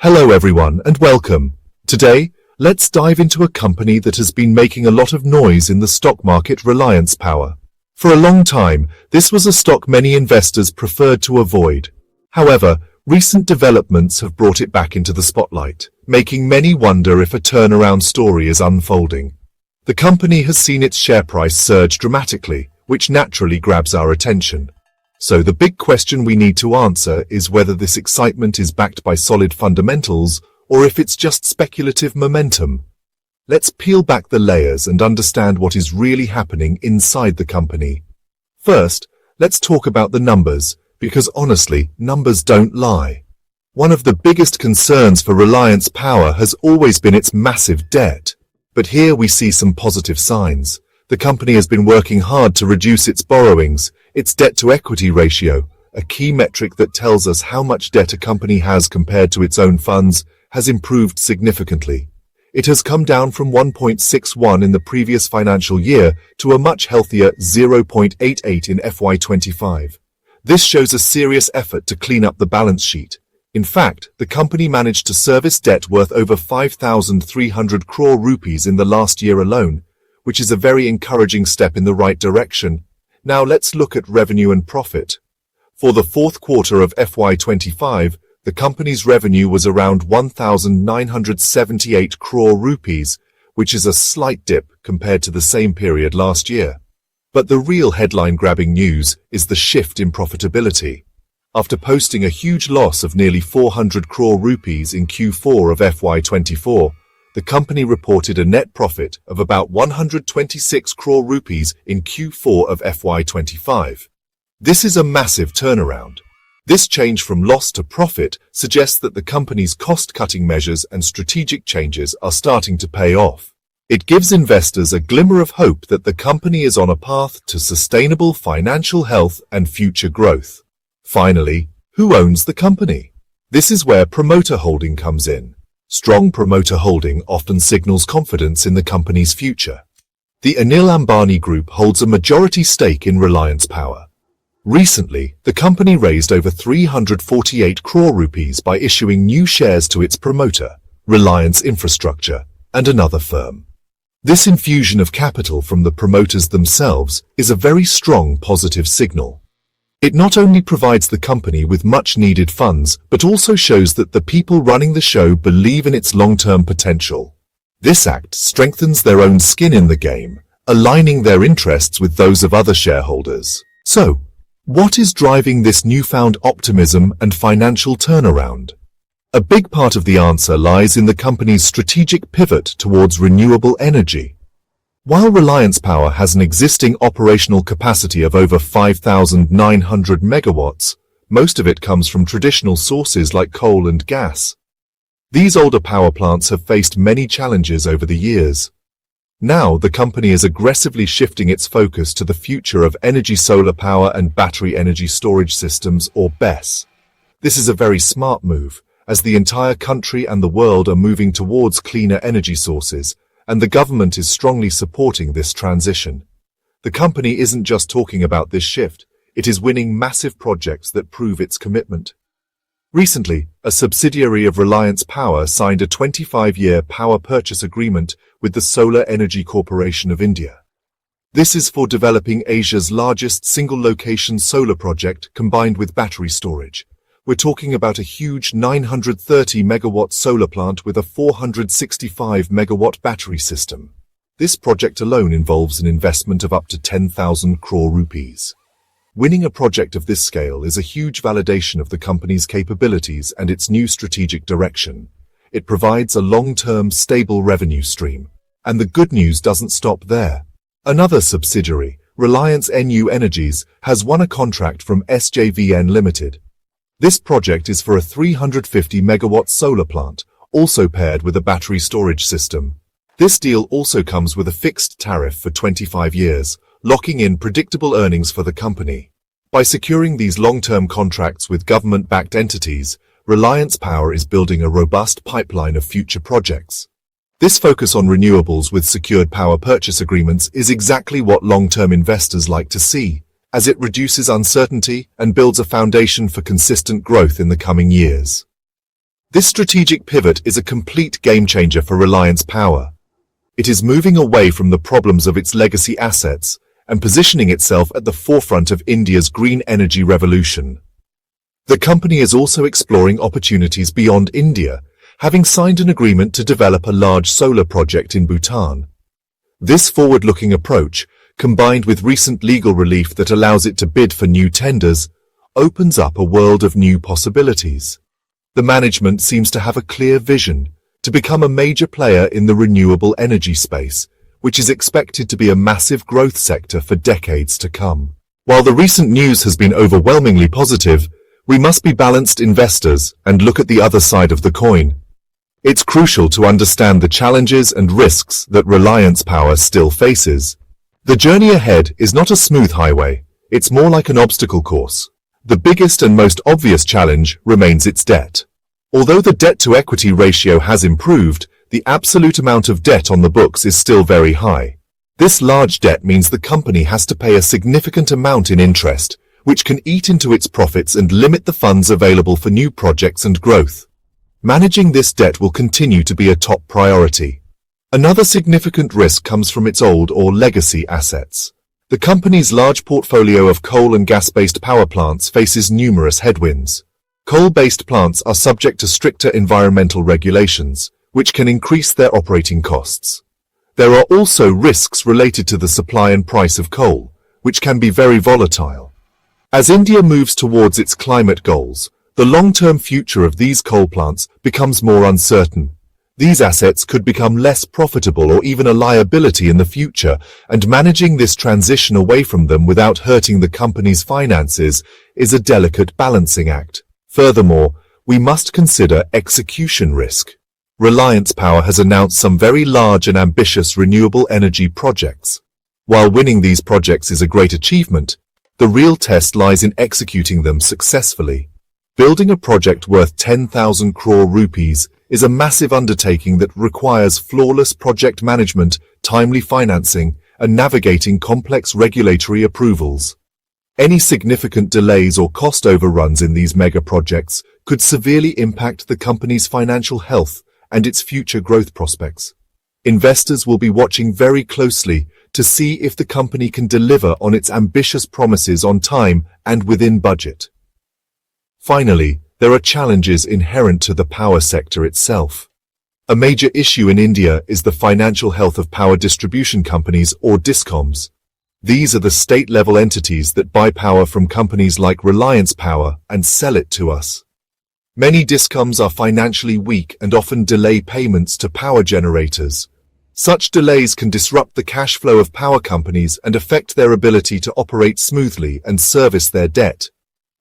Hello everyone and welcome. Today, let's dive into a company that has been making a lot of noise in the stock market, Reliance Power. For a long time, this was a stock many investors preferred to avoid. However, recent developments have brought it back into the spotlight, making many wonder if a turnaround story is unfolding. The company has seen its share price surge dramatically, which naturally grabs our attention. So the big question we need to answer is whether this excitement is backed by solid fundamentals or if it's just speculative momentum. Let's peel back the layers and understand what is really happening inside the company. First, let's talk about the numbers, because honestly, numbers don't lie. One of the biggest concerns for Reliance Power has always been its massive debt. But here we see some positive signs. The company has been working hard to reduce its borrowings. Its debt-to-equity ratio, a key metric that tells us how much debt a company has compared to its own funds, has improved significantly. It has come down from 1.61 in the previous financial year to a much healthier 0.88 in FY25. This shows a serious effort to clean up the balance sheet. In fact, the company managed to service debt worth over 5,300 crore rupees in the last year alone, which is a very encouraging step in the right direction. Now let's look at revenue and profit. For the fourth quarter of FY25, the company's revenue was around 1,978 crore rupees, which is a slight dip compared to the same period last year. But the real headline-grabbing news is the shift in profitability. After posting a huge loss of nearly 400 crore rupees in Q4 of FY24, the company reported a net profit of about 126 crore rupees in Q4 of FY25. This is a massive turnaround. This change from loss to profit suggests that the company's cost-cutting measures and strategic changes are starting to pay off. It gives investors a glimmer of hope that the company is on a path to sustainable financial health and future growth. Finally, who owns the company? This is where promoter holding comes in. Strong promoter holding often signals confidence in the company's future. The Anil Ambani Group holds a majority stake in Reliance Power. Recently, the company raised over 348 crore rupees by issuing new shares to its promoter, Reliance Infrastructure, and another firm. This infusion of capital from the promoters themselves is a very strong positive signal. It not only provides the company with much-needed funds, but also shows that the people running the show believe in its long-term potential. This act strengthens their own skin in the game, aligning their interests with those of other shareholders. So, what is driving this newfound optimism and financial turnaround? A big part of the answer lies in the company's strategic pivot towards renewable energy. While Reliance Power has an existing operational capacity of over 5,900 megawatts, most of it comes from traditional sources like coal and gas. These older power plants have faced many challenges over the years. Now the company is aggressively shifting its focus to the future of energy solar power and battery energy storage systems, or BESS. This is a very smart move, as the entire country and the world are moving towards cleaner energy sources, and the government is strongly supporting this transition. The company isn't just talking about this shift, it is winning massive projects that prove its commitment. Recently, a subsidiary of Reliance Power signed a 25-year power purchase agreement with the Solar Energy Corporation of India. This is for developing Asia's largest single-location solar project combined with battery storage. We're talking about a huge 930 megawatt solar plant with a 465 megawatt battery system. This project alone involves an investment of up to 10,000 crore rupees. Winning a project of this scale is a huge validation of the company's capabilities and its new strategic direction. It provides a long-term, stable revenue stream. And the good news doesn't stop there. Another subsidiary, Reliance NU Energies, has won a contract from SJVN Limited. This project is for a 350 megawatt solar plant, also paired with a battery storage system. This deal also comes with a fixed tariff for 25 years, locking in predictable earnings for the company. By securing these long-term contracts with government-backed entities, Reliance Power is building a robust pipeline of future projects. This focus on renewables with secured power purchase agreements is exactly what long-term investors like to see, as it reduces uncertainty and builds a foundation for consistent growth in the coming years. This strategic pivot is a complete game-changer for Reliance Power. It is moving away from the problems of its legacy assets and positioning itself at the forefront of India's green energy revolution. The company is also exploring opportunities beyond India, having signed an agreement to develop a large solar project in Bhutan. This forward-looking approach, combined with recent legal relief that allows it to bid for new tenders, opens up a world of new possibilities. The management seems to have a clear vision to become a major player in the renewable energy space, which is expected to be a massive growth sector for decades to come. While the recent news has been overwhelmingly positive, we must be balanced investors and look at the other side of the coin. It's crucial to understand the challenges and risks that Reliance Power still faces. The journey ahead is not a smooth highway, it's more like an obstacle course. The biggest and most obvious challenge remains its debt. Although the debt-to-equity ratio has improved, the absolute amount of debt on the books is still very high. This large debt means the company has to pay a significant amount in interest, which can eat into its profits and limit the funds available for new projects and growth. Managing this debt will continue to be a top priority. Another significant risk comes from its old or legacy assets. The company's large portfolio of coal and gas-based power plants faces numerous headwinds. Coal-based plants are subject to stricter environmental regulations, which can increase their operating costs. There are also risks related to the supply and price of coal, which can be very volatile. As India moves towards its climate goals, the long-term future of these coal plants becomes more uncertain. These assets could become less profitable or even a liability in the future, and managing this transition away from them without hurting the company's finances is a delicate balancing act. Furthermore, we must consider execution risk. Reliance Power has announced some very large and ambitious renewable energy projects. While winning these projects is a great achievement, the real test lies in executing them successfully. Building a project worth 10,000 crore rupees is a massive undertaking that requires flawless project management, timely financing, and navigating complex regulatory approvals. Any significant delays or cost overruns in these mega projects could severely impact the company's financial health and its future growth prospects. Investors will be watching very closely to see if the company can deliver on its ambitious promises on time and within budget. Finally, there are challenges inherent to the power sector itself. A major issue in India is the financial health of power distribution companies or DISCOMs. These are the state-level entities that buy power from companies like Reliance Power and sell it to us. Many DISCOMs are financially weak and often delay payments to power generators. Such delays can disrupt the cash flow of power companies and affect their ability to operate smoothly and service their debt.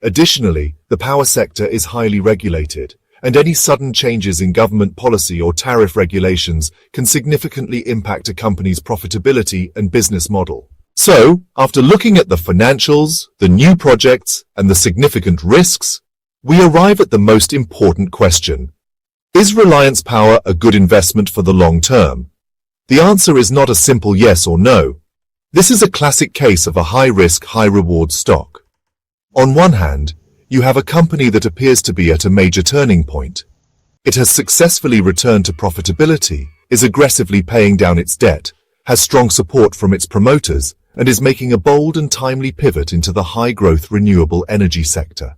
Additionally, the power sector is highly regulated, and any sudden changes in government policy or tariff regulations can significantly impact a company's profitability and business model. So, after looking at the financials, the new projects, and the significant risks, we arrive at the most important question. Is Reliance Power a good investment for the long term? The answer is not a simple yes or no. This is a classic case of a high-risk, high-reward stock. On one hand, you have a company that appears to be at a major turning point. It has successfully returned to profitability, is aggressively paying down its debt, has strong support from its promoters, and is making a bold and timely pivot into the high-growth renewable energy sector.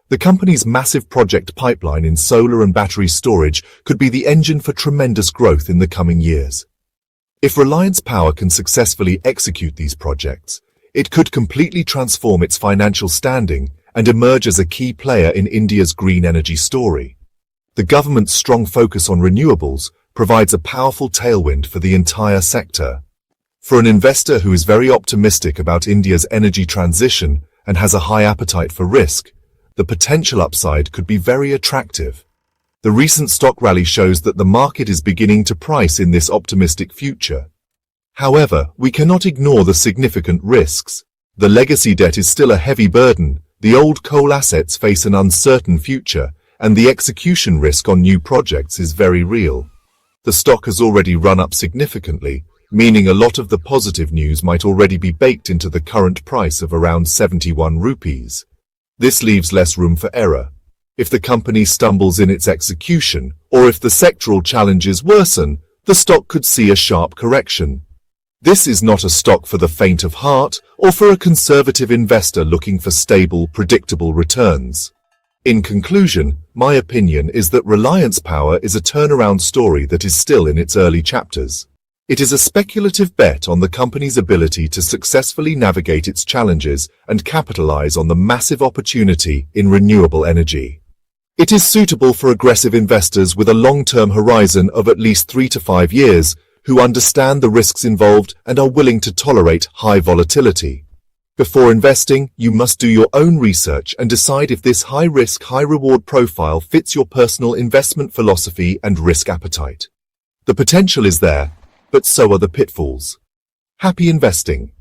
The company's massive project pipeline in solar and battery storage could be the engine for tremendous growth in the coming years. If Reliance Power can successfully execute these projects, it could completely transform its financial standing and emerge as a key player in India's green energy story. The government's strong focus on renewables provides a powerful tailwind for the entire sector. For an investor who is very optimistic about India's energy transition and has a high appetite for risk, the potential upside could be very attractive. The recent stock rally shows that the market is beginning to price in this optimistic future. However, we cannot ignore the significant risks. The legacy debt is still a heavy burden, the old coal assets face an uncertain future, and the execution risk on new projects is very real. The stock has already run up significantly, meaning a lot of the positive news might already be baked into the current price of around 71 rupees. This leaves less room for error. If the company stumbles in its execution, or if the sectoral challenges worsen, the stock could see a sharp correction. This is not a stock for the faint of heart or for a conservative investor looking for stable, predictable returns. In conclusion, my opinion is that Reliance Power is a turnaround story that is still in its early chapters. It is a speculative bet on the company's ability to successfully navigate its challenges and capitalize on the massive opportunity in renewable energy. It is suitable for aggressive investors with a long-term horizon of at least 3 to 5 years who understand the risks involved and are willing to tolerate high volatility. Before investing, you must do your own research and decide if this high-risk, high-reward profile fits your personal investment philosophy and risk appetite. The potential is there, but so are the pitfalls. Happy investing!